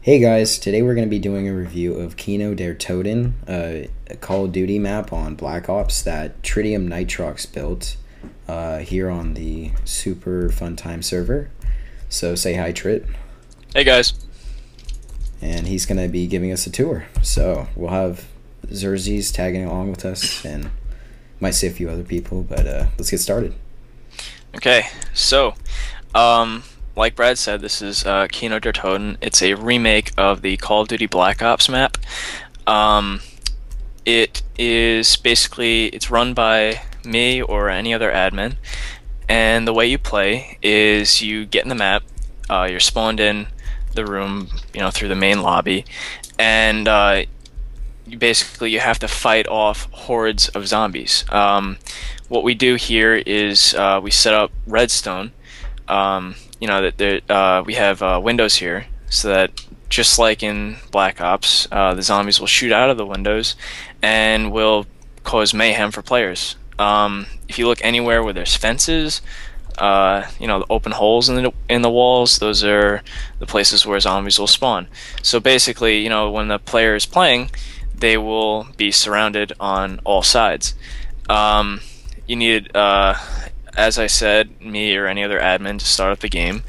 Hey guys, today we're going to be doing a review of Kino Der Toten, a Call of Duty map on Black Ops that Tritium Nitrox built here on the Super Fun Time server. So say hi, Trit. Hey guys. And he's going to be giving us a tour. So we'll have Xerxes tagging along with us and might see a few other people, but let's get started. Okay, so like Brad said, this is Kino Der Toten. It's a remake of the Call of Duty Black Ops map. It is basically it's run by me or any other admin, and the way you play is you get in the map, you're spawned in the room, through the main lobby, and you have to fight off hordes of zombies. What we do here is we set up redstone. We have windows here, so that just like in Black Ops, the zombies will shoot out of the windows and will cause mayhem for players. If you look anywhere where there's fences, the open holes in the walls, those are the places where zombies will spawn. So basically, when the player is playing, they will be surrounded on all sides. You need, as I said, me or any other admin to start up the game,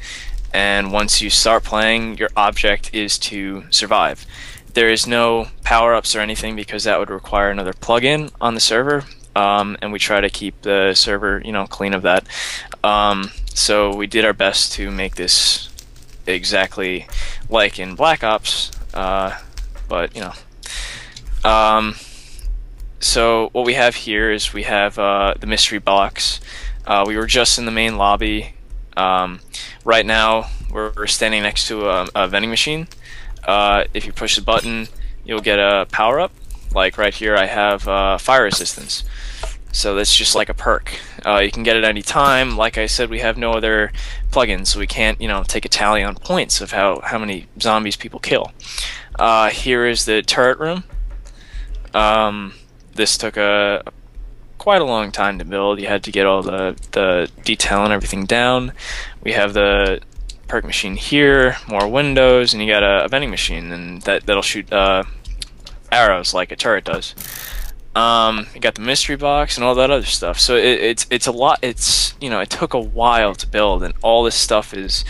and once you start playing, your object is to survive. There is no power-ups or anything because that would require another plugin on the server, and we try to keep the server, clean of that. So we did our best to make this exactly like in Black Ops, but. So what we have here is we have the mystery box. We were just in the main lobby. Right now we're standing next to a vending machine. If you push the button, you'll get a power-up. Like right here I have fire resistance. So that's just like a perk. You can get it any time. Like I said, we have no other plugins, so we can't take a tally on points of how many zombies people kill. Here is the turret room. This took quite a long time to build. You had to get all the detail and everything down. We have the perk machine here, more windows, and you got a vending machine, and that'll shoot arrows like a turret does. You got the mystery box and all that other stuff. So it's a lot. It took a while to build, and all this stuff is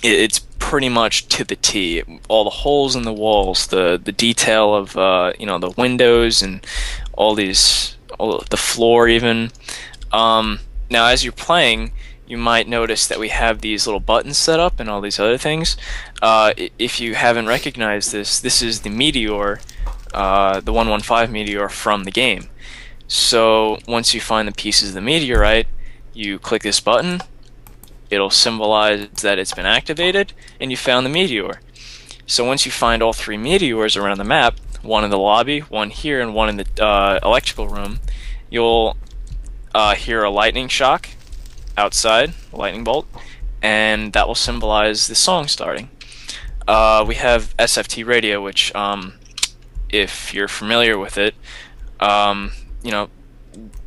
it's pretty much to the T. All the holes in the walls, the detail of the windows, and all the floor even. Now as you're playing, you might notice that we have these little buttons set up and all these other things. If you haven't recognized this is the meteor, the 115 meteor from the game. So once you find the pieces of the meteorite, you click this button. It'll symbolize that it's been activated and you found the meteor. So once you find all three meteors around the map, one in the lobby, one here, and one in the electrical room, you'll hear a lightning shock outside, a lightning bolt, and that will symbolize the song starting. We have SFT radio, which, if you're familiar with it,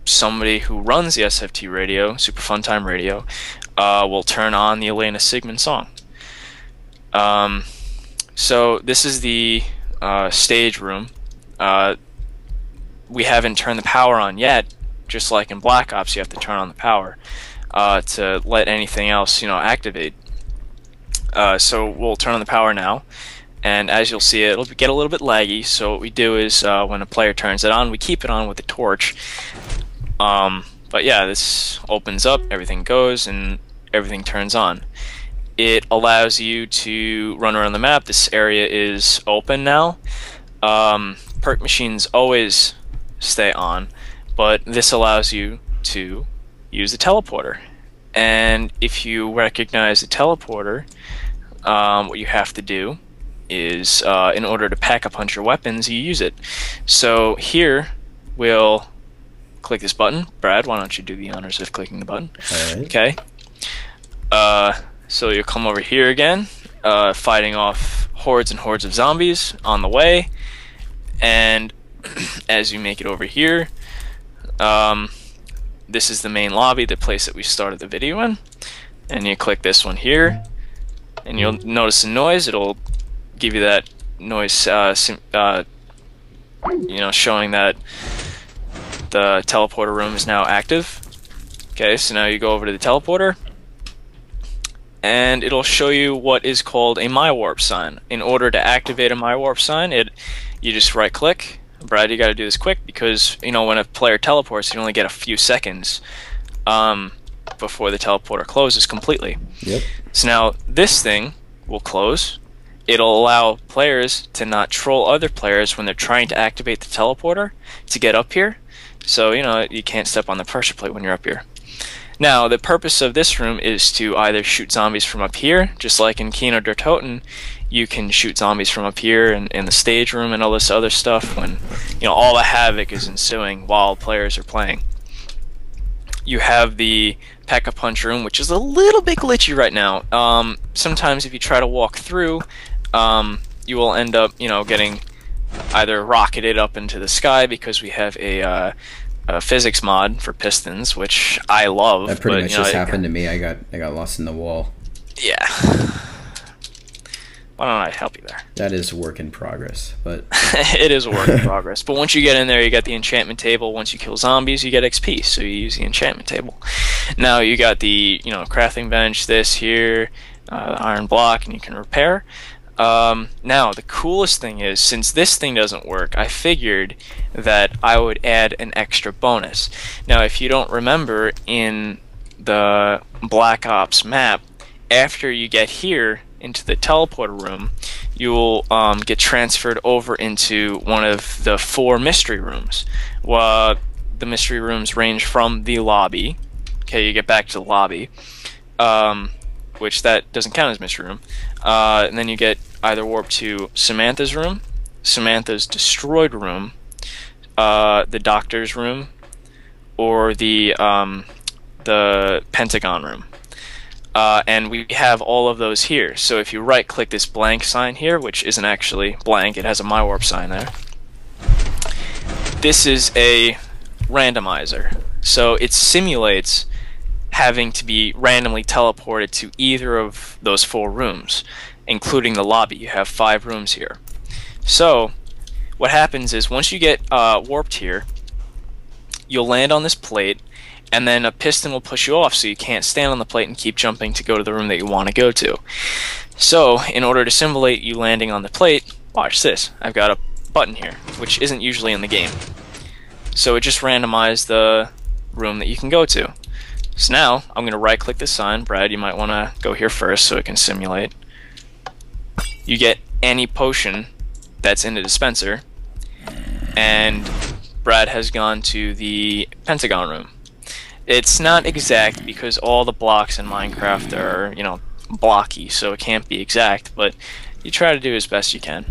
somebody who runs the SFT radio, Super Fun Time radio, will turn on the Elena Sigmund song. So this is the stage room. We haven't turned the power on yet. Just like in Black Ops, you have to turn on the power to let anything else, activate. So we'll turn on the power now, and as you'll see, it'll get a little bit laggy. So what we do is when a player turns it on, we keep it on with the torch. But yeah, this opens up, everything goes, and everything turns on. It allows you to run around the map. This area is open now. Perk machines always stay on, but this allows you to use the teleporter. And if you recognize the teleporter, what you have to do is, in order to pack a punch your weapons, you use it. So here, we'll click this button. Brad, why don't you do the honors of clicking the button? All right. Okay. So you'll come over here again, fighting off hordes and hordes of zombies on the way, and as you make it over here, this is the main lobby, the place that we started the video in, and you click this one here, and you'll notice a noise. It'll give you that noise, you know, showing that the teleporter room is now active. Okay, so now you go over to the teleporter, and it'll show you what is called a My Warp sign. In order to activate a My Warp sign, you just right-click. Brad, you got to do this quick because, you know, when a player teleports, you only get a few seconds before the teleporter closes completely. Yep. So now this thing will close. It'll allow players to not troll other players when they're trying to activate the teleporter to get up here. So, you know, you can't step on the pressure plate when you're up here. Now, the purpose of this room is to either shoot zombies from up here, just like in Kino Der Toten, you can shoot zombies from up here and in the stage room and all this other stuff when, you know, all the havoc is ensuing while players are playing. You have the Pack-a-Punch room, which is a little bit glitchy right now. Sometimes if you try to walk through, you will end up, you know, getting either rocketed up into the sky because we have a physics mod for pistons, which I love. That pretty much just happened to me. I got lost in the wall. Yeah. Why don't I help you there? That is work in progress, but it is a work in progress. But once you get in there, you got the enchantment table. Once you kill zombies, you get XP, so you use the enchantment table. Now you got the, you know, crafting bench, this here, the iron block, and you can repair. Now the coolest thing is, since this thing doesn't work, I figured that I would add an extra bonus. Now, if you don't remember, in the Black Ops map, after you get here into the teleporter room, you will get transferred over into one of the 4 mystery rooms. Well, the mystery rooms range from the lobby. Okay, you get back to the lobby, which that doesn't count as mystery room. And then you get either warped to Samantha's room, Samantha's destroyed room, the doctor's room, or the Pentagon room. And we have all of those here. So if you right-click this blank sign here, which isn't actually blank, it has a My Warp sign there. This is a randomizer. So it simulates having to be randomly teleported to either of those 4 rooms, including the lobby. You have 5 rooms here. So what happens is, once you get warped here, you'll land on this plate, and then a piston will push you off, so you can't stand on the plate and keep jumping to go to the room that you want to go to. So, in order to simulate you landing on the plate, watch this. I've got a button here, which isn't usually in the game. So it just randomized the room that you can go to. So now, I'm going to right-click this sign. Brad, you might want to go here first so it can simulate. You get any potion that's in the dispenser, and Brad has gone to the Pentagon room. It's not exact because all the blocks in Minecraft are, you know, blocky, so it can't be exact, but you try to do as best you can.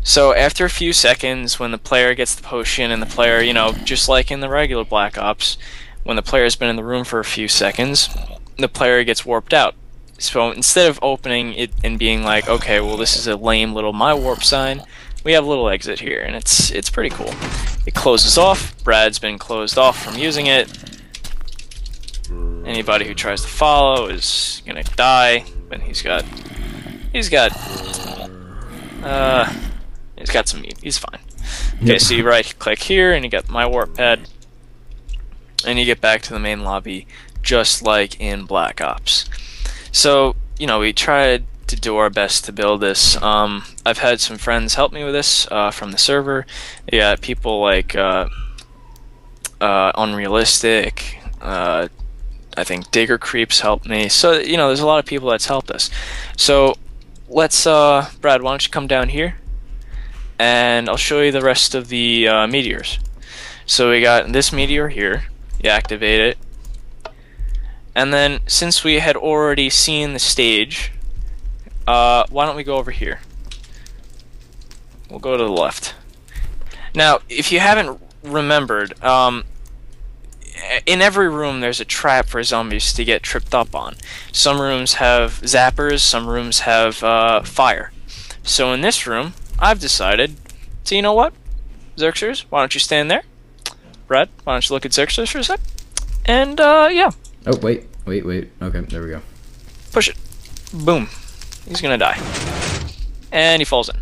So after a few seconds, when the player gets the potion, and the player, you know, just like in the regular Black Ops, when the player's been in the room for a few seconds, the player gets warped out. So instead of opening it and being like, okay, well, this is a lame little My Warp sign, we have a little exit here, and it's pretty cool. It closes off. Brad's been closed off from using it. Anybody who tries to follow is gonna die, but he's got some meat. He's fine. Okay, so you right-click here, and you get My Warp pad, and you get back to the main lobby, just like in Black Ops. So, you know, we tried to do our best to build this. I've had some friends help me with this from the server. Yeah, people like Unrealistic. I think Digger Creeps helped me. So, you know, there's a lot of people that's helped us. So, let's, Brad, why don't you come down here, and I'll show you the rest of the meteors. So we got this meteor here. You activate it. And then, since we had already seen the stage, why don't we go over here? We'll go to the left. Now, if you haven't remembered, in every room there's a trap for zombies to get tripped up on. Some rooms have zappers, some rooms have fire. So in this room, I've decided, so you know what? Xerxes, why don't you stand there? Brad, why don't you look at Xerxes for a sec? And, yeah. Oh, wait. Okay, there we go. Push it. Boom. he's gonna die. And he falls in.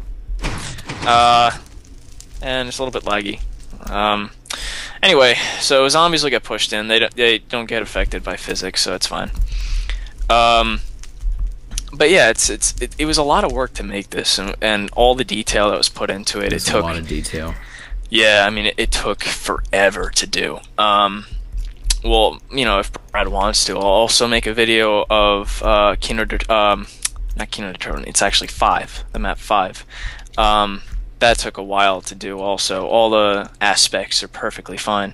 And it's a little bit laggy. Anyway, so zombies will get pushed in. They don't get affected by physics, so it's fine. But yeah, it was a lot of work to make this, and all the detail that was put into it. It took a lot of detail. Yeah, I mean, it took forever to do. Well, you know, if Brad wants to, I'll also make a video of not Kino Der Toten, it's actually 5, the map 5. That took a while to do also. All the aspects are perfectly fine.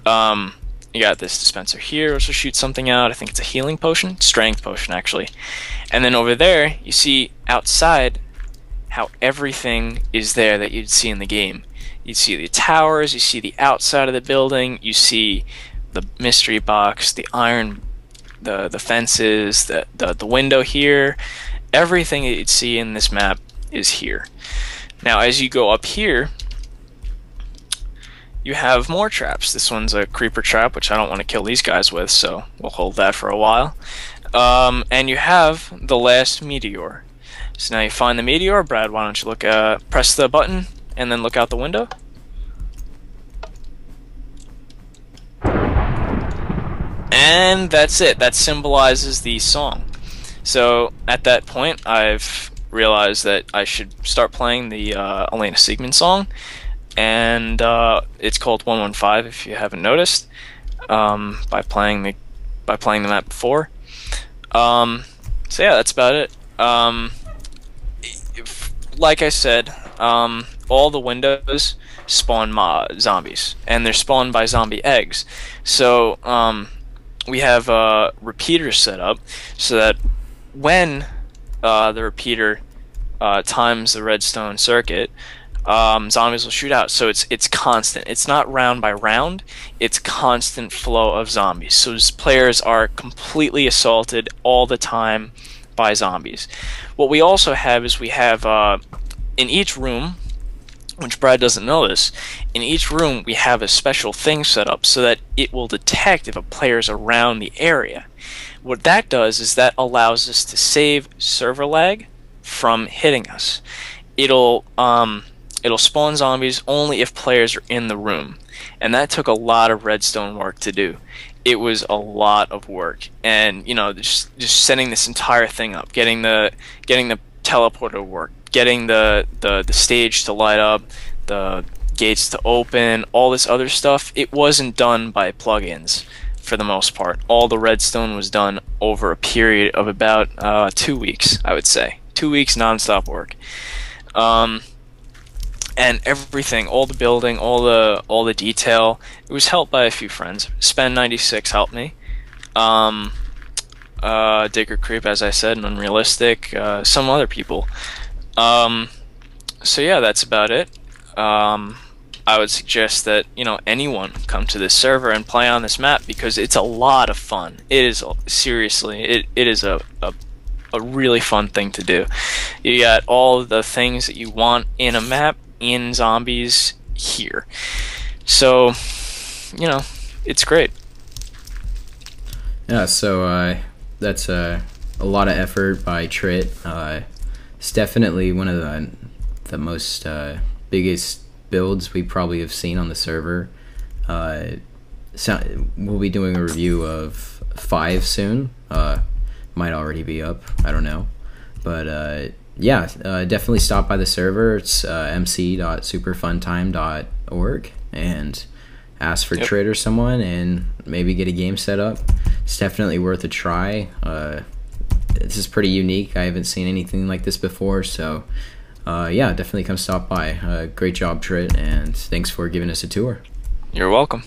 You got this dispenser here, which will shoot something out. I think it's a healing potion, strength potion actually. And then over there, you see outside how everything is there that you'd see in the game. You see the towers, you see the outside of the building, you see the mystery box, the iron, the fences, the window here. Everything that you'd see in this map is here. Now, as you go up here, you have more traps. This one's a creeper trap, which I don't want to kill these guys with, so we'll hold that for a while. And you have the last meteor. So now you find the meteor. Brad, why don't you look? Press the button and then look out the window. And that's it. That symbolizes the song. So at that point, I've realized that I should start playing the Elena Siegman song, and it's called 115 if you haven't noticed, by playing the map before. So yeah, that's about it. Like I said, all the windows spawn zombies, and they're spawned by zombie eggs. So we have repeaters set up so that when the repeater times the redstone circuit, zombies will shoot out. So it's constant. It's not round by round. It's constant flow of zombies. So players are completely assaulted all the time by zombies. What we also have is we have in each room, which Brad doesn't know this, in each room we have a special thing set up so that it will detect if a player's around the area. What that does is that allows us to save server lag from hitting us. It'll spawn zombies only if players are in the room, and that took a lot of redstone work to do. It was a lot of work, and you know, just setting this entire thing up, getting the teleporter to work, getting the stage to light up, the gates to open, all this other stuff. It wasn't done by plugins for the most part. All the redstone was done over a period of about 2 weeks, I would say. 2 weeks non-stop work. And everything, all the building, all the detail, it was helped by a few friends. Spend96 helped me. Digger Creep, as I said, and Unrealistic, some other people. So yeah, that's about it. I would suggest that, you know, anyone come to this server and play on this map because it's a lot of fun. It is, seriously, it is a really fun thing to do. You got all the things that you want in a map in zombies here. So, you know, it's great. Yeah, so that's a lot of effort by Trit. It's definitely one of the most biggest builds we probably have seen on the server. So we'll be doing a review of 5 soon. Might already be up, I don't know, but yeah, definitely stop by the server. It's mc.superfuntime.org and ask for Trit or someone and maybe get a game set up. It's definitely worth a try. This is pretty unique. I haven't seen anything like this before, so yeah, definitely come stop by. Great job, Trit, and thanks for giving us a tour. You're welcome.